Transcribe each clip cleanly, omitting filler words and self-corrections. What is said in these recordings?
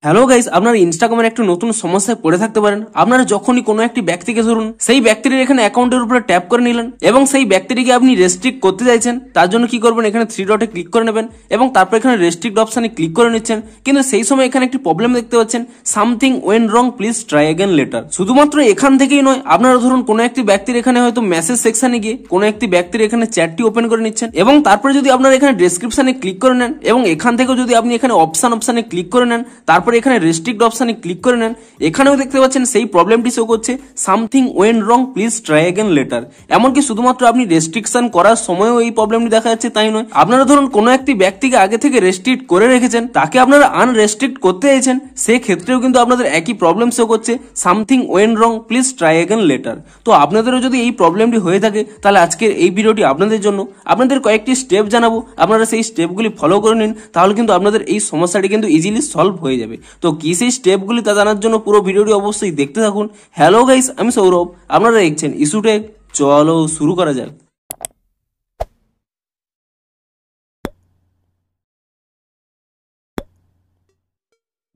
Hello guys, আপনারা ইনস্টাগ্রামের একটা নতুন সমস্যায় পড়ে থাকতে পারেন। আপনারা যখনই কোনো একটি ব্যক্তিকে ধরুন সেই ব্যক্তির এখানে অ্যাকাউন্টের উপরে ট্যাপ করে নিলেন এবং সেই ব্যক্তিটিকে আপনি রেস্ট্রিক্ট করতে চাইছেন, তার জন্য কি করবেন, এখানে 3 ডটে ক্লিক করে নেবেন এবং তারপর এখানে রেস্ট্রিক্ট অপশনে ক্লিক করে নিচ্ছেন। কিন্তু সেই সময় এখানে একটি প্রবলেম দেখতে পাচ্ছেন, something went wrong, please try again letter. শুধুমাত্র এখান থেকেই নয়, আপনারা ধরুন কোনো একটি ব্যক্তির এখানে হয়তো মেসেজ সেকশনে গিয়ে কোনো একটি ব্যক্তির এখানে চ্যাটটি ওপেন করে নিচ্ছেন এবং তারপরে যদি আপনারা এখানে ডেসক্রিপশনে ক্লিক করে নেন এবং এখান থেকেও যদি আপনি এখানে অপশনে ক্লিক করে নেন, তারপরে এখানে রেস্ট্রিক্ট অপশনে ক্লিক করে নেন, এখানেও দেখতে পাচ্ছেন সেই প্রবলেমটি শো করছে, something went wrong, please try again letter. এমনকি শুধুমাত্র আপনি রেস্ট্রিকশন করার সময়ও এই প্রবলেমটি দেখা যাচ্ছে তাই নয়, আপনারা ধরুন কোনো একটি ব্যক্তিকে আগে থেকে রেস্ট্রিক্ট করে রেখেছেন, তাকে আপনারা আনরেস্ট্রিক্ট করতে চাইছেন, সেক্ষেত্রেও কিন্তু আপনাদের একই প্রবলেম শো করছে, something went wrong, please try again letter. তো আপনাদেরও যদি এই প্রবলেমটি হয়ে থাকে তাহলে আজকের এই ভিডিওটি আপনাদের জন্য। আপনাদের কয়েকটি স্টেপ জানাবো, আপনারা সেই স্টেপগুলি ফলো করে নিন, তাহলে কিন্তু আপনাদের এই সমস্যাটি কিন্তু ইজিলি সলভ হয়ে যাবে। তো কি সেই স্টেপগুলি তা জানার জন্য পুরো ভিডিওটি অবশ্যই দেখতে থাকুন। হ্যালো গাইস, আমি সৌরভ, আপনারা দেখছেন ইস্যুটেক। চলো শুরু করা যাক।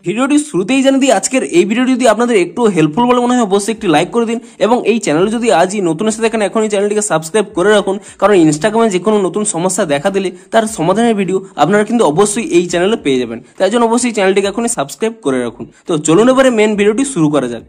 ভিডিওটি শুরুতেই জানিয়ে দিই, আজকের এই ভিডিওটি যদি আপনাদের একটু হেল্পফুল বলে মনে হয় অবশ্যই একটি লাইক করে দিন এবং এই চ্যানেলে যদি আজই নতুন এসে দেখেন এখন এই চ্যানেলটিকে সাবস্ক্রাইব করে রাখুন, কারণ ইনস্টাগ্রামে যে কোনো নতুন সমস্যা দেখা দিলে তার সমাধানের ভিডিও আপনারা কিন্তু অবশ্যই এই চ্যানেলে পেয়ে যাবেন। তাই জন্য অবশ্যই চ্যানেলটিকে এখনই সাবস্ক্রাইব করে রাখুন। তো চলুন এবারে মেন ভিডিওটি শুরু করা যাক।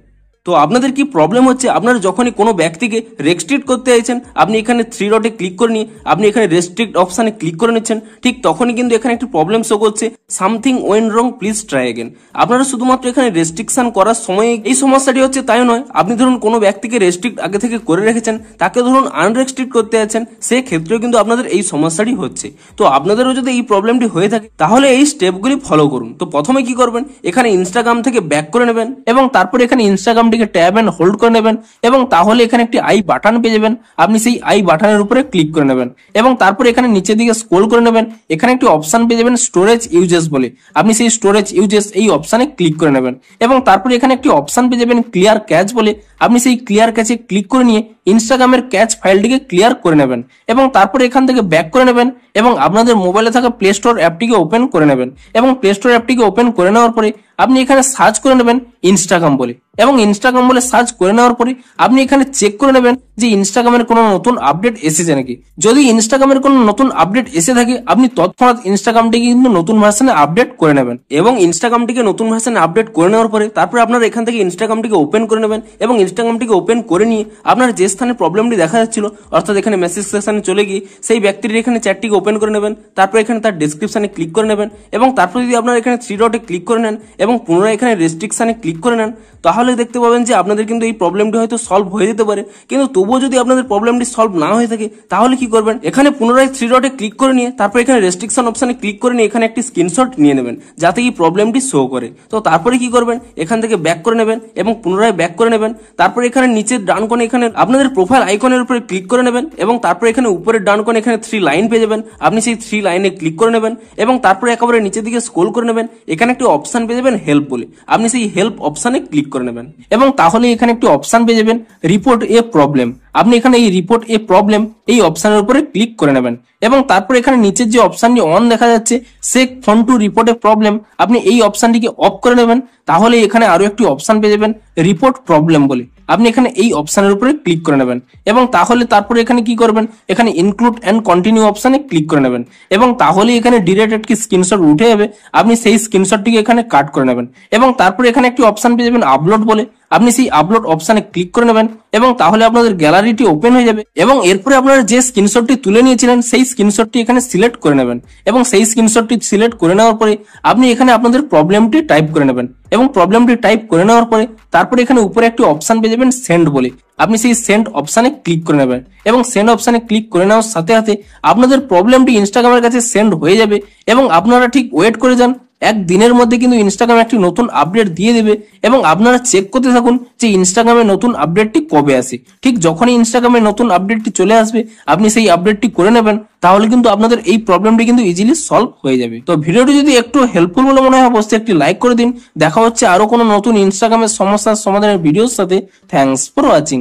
তো আপনাদের কি প্রবলেম হচ্ছে, আপনারা যখনই কোনো ব্যক্তিকে রেস্ট্রিক্ট করতে চাইছেন, আপনি এখানে 3 ডটে ক্লিক করে নিয়ে আপনি এখানে রেস্ট্রিক্ট অপশনে ক্লিক করে নিচ্ছেন, ঠিক তখনই কিন্তু এখানে একটি প্রবলেম শো করছে, something went wrong, please try again. আপনারা শুধুমাত্র এখানে রেস্ট্রিকশন করার সময় এই সমস্যাটি হচ্ছে তাই নয়, আপনি ধরুন কোনো ব্যক্তিকে রেস্ট্রিক্ট আগে থেকে করে রেখেছেন, তাকে ধরুন আনরেস্ট্রিক্ট করতে যাচ্ছেন, সেক্ষেত্রেও কিন্তু আপনাদের এই সমস্যাটি হচ্ছে। তো আপনাদেরও যদি এই প্রবলেমটি হয়ে থাকে তাহলে এই স্টেপগুলি ফলো করুন। তো প্রথমে কি করবেন, এখানে ইনস্টাগ্রাম থেকে ব্যাক করে নেবেন এবং তারপরে এখানে ইনস্টাগ্রামটিকে ট্যাব এন্ড হোল্ড করে নেবেন এবং তাহলে এখানে একটি আই বাটন পেয়ে যাবেন। আপনি সেই আই বাটনের উপরে ক্লিক করে নেবেন এবং তারপরে এখানে নিচের দিকে স্ক্রল করে নেবেন, এখানে একটি অপশন পেয়ে যাবেন স্টোরেজ ইউজেস বলে। আপনি সেই স্টোরেজ ইউজেস এই অপশনে ক্লিক করে নেবেন এবং তারপরে এখানে একটি অপশন পেয়ে যাবেন ক্লিয়ার ক্যাচ বলে। আপনি সেই ক্লিয়ার ক্যাচে ক্লিক করে নিয়ে ইনস্টাগ্রামের ক্যাচ ফাইলটিকে ক্লিয়ার করে নেবেন এবং তারপরে এখান থেকে ব্যাক করে নেবেন এবং আপনাদের মোবাইলে থাকা প্লে স্টোর অ্যাপটিকে ওপেন করে নেবেন এবং প্লে স্টোর অ্যাপটিকে ওপেন করে নেওয়ার পরে আপনি এখানে সার্চ করে নেবেন ইনস্টাগ্রাম বলে এবং ইনস্টাগ্রাম বলে সার্চ করে নেওয়ার পরে আপনি এখানে চেক করে নেবেন যে ইনস্টাগ্রামের কোনো নতুন আপডেট এসেছে নাকি। যদি ইনস্টাগ্রামের কোনো নতুন আপডেট এসে থাকে আপনি তৎক্ষণাৎ ইনস্টাগ্রামটিকে কিন্তু নতুন ভার্সনে আপডেট করে নেবেন এবং ইনস্টাগ্রামটিকে নতুন ভার্সনে আপডেট করে নেওয়ার পরে তারপরে আপনারা এখান থেকে ইনস্টাগ্রামটিকে ওপেন করে নেবেন এবং ইনস্টাগ্রামটিকে ওপেন করে নিয়ে আপনার যে স্থানে প্রবলেমটি দেখা যাচ্ছিল, অর্থাৎ এখানে মেসেজ সেকশনে চলে গিয়ে সেই ব্যক্তির এখানে চ্যাটটিকে ওপেন করে নেবেন, তারপর এখানে তার ডেসক্রিপশনে ক্লিক করে নেবেন এবং তারপর যদি আপনারা এখানে 3 ডটে ক্লিক করে নেন এবং পুনরায় এখানে রেস্ট্রিকশনে ক্লিক করে নেন, তাহলে দেখতে পাবেন যে আপনাদের কিন্তু এই প্রবলেমটি হয়তো সলভ হয়ে যেতে পারে। কিন্তু তবুও যদি আপনাদের প্রবলেমটি সলভ না হয়ে থাকে তাহলে কি করবেন, এখানে পুনরায় 3 ডটে ক্লিক করে নিয়ে তারপর এখানে রেস্ট্রিকশন অপশনে ক্লিক করে নিয়ে এখানে একটি স্ক্রিনশট নিয়ে নেবেন যাতে এই প্রবলেমটি শো করে। তো তারপরে কি করবেন, এখান থেকে ব্যাক করে নেবেন এবং পুনরায় ব্যাক করে নেবেন, তারপরে এখানে নিচের ডান কোণে এখানে আপনাদের প্রোফাইল আইকনের উপরে ক্লিক করে নেবেন এবং তারপরে এখানে উপরের ডান কোণে এখানে 3 লাইন পেয়ে যাবেন। আপনি সেই 3 লাইনে ক্লিক করে নেবেন এবং তারপরে একেবারে নিচের দিকে স্ক্রল করে নেবেন, এখানে একটি অপশন পেয়ে যাবেন হেল্প বলে। আপনি সেই হেল্প অপশনে ক্লিক করে নেবেন এবং তাহলে এখানে একটি অপশন পেয়ে যাবেন রিপোর্ট এ প্রবলেম। আপনি এখানে এই রিপোর্ট এ প্রবলেম এই অপশনের উপরে ক্লিক করে নেবেন এবং তারপর এখানে নিচের যে অপশনটি অন দেখা যাচ্ছে shake phone to report a problem, আপনি এই অপশনটিকে অফ করে নেবেন। তাহলে এখানে আরো একটি অপশন পেয়ে যাবেন রিপোর্ট প্রবলেম বলে। আপনি এখানে এই অপশনের উপরে ক্লিক করে নেবেন এবং তাহলে তারপরে এখানে কি করবেন, এখানে ইনক্লুড এন্ড কন্টিনিউ অপশনে ক্লিক করে নেবেন এবং তাহলে এখানে ডিরেক্ট একটি স্ক্রিনশট উঠে যাবে। আপনি সেই স্ক্রিনশটটিকে এখানে কাট করে নেবেন এবং তারপরে এখানে একটি অপশন পেয়ে যাবেন আপলোড বলে। আপনি সেই আপলোড অপশনে ক্লিক করে নেবেন এবং তাহলে আপনাদের গ্যালারিটি ওপেন হয়ে যাবে এবং এরপরে আপনারা যে স্ক্রিনশটটি তুলে নিয়েছিলেন সেই স্ক্রিনশটটি এখানে সিলেক্ট করে নেবেন এবং সেই স্ক্রিনশটটি সিলেক্ট করে নেওয়ার পরে আপনি এখানে আপনাদের প্রবলেমটি টাইপ করে নেবেন এবং প্রবলেমটি টাইপ করে নেওয়ার পরে তারপরে এখানে উপরে একটি অপশন পেয়ে যাবেন সেন্ড বলে। আপনি সেই সেন্ড অপশনে ক্লিক করে নেবেন এবং সেন্ড অপশনে ক্লিক করে নেওয়ার সাথে সাথে আপনাদের প্রবলেমটি ইনস্টাগ্রামের কাছে সেন্ড হয়ে যাবে এবং আপনারা ঠিক ওয়েট করে যান, একদিনের মধ্যে কিন্তু ইনস্টাগ্রাম একটি নতুন আপডেট দিয়ে দেবে এবং আপনারা চেক করতে থাকুন যে ইনস্টাগ্রামে নতুন আপডেটটি কবে আসে। ঠিক যখনই ইনস্টাগ্রামে নতুন আপডেটটি চলে আসবে আপনি সেই আপডেটটি করে নেবেন, তাহলে কিন্তু আপনাদের এই প্রবলেমটি কিন্তু ইজিলি সলভ হয়ে যাবে। তো ভিডিওটি যদি একটু হেল্পফুল বলে মনে হয় অবশ্যই একটি লাইক করে দিন। দেখা হচ্ছে আরো কোনো নতুন ইনস্টাগ্রামের সমস্যার সমাধানের ভিডিওর সাথে। Thanks for watching.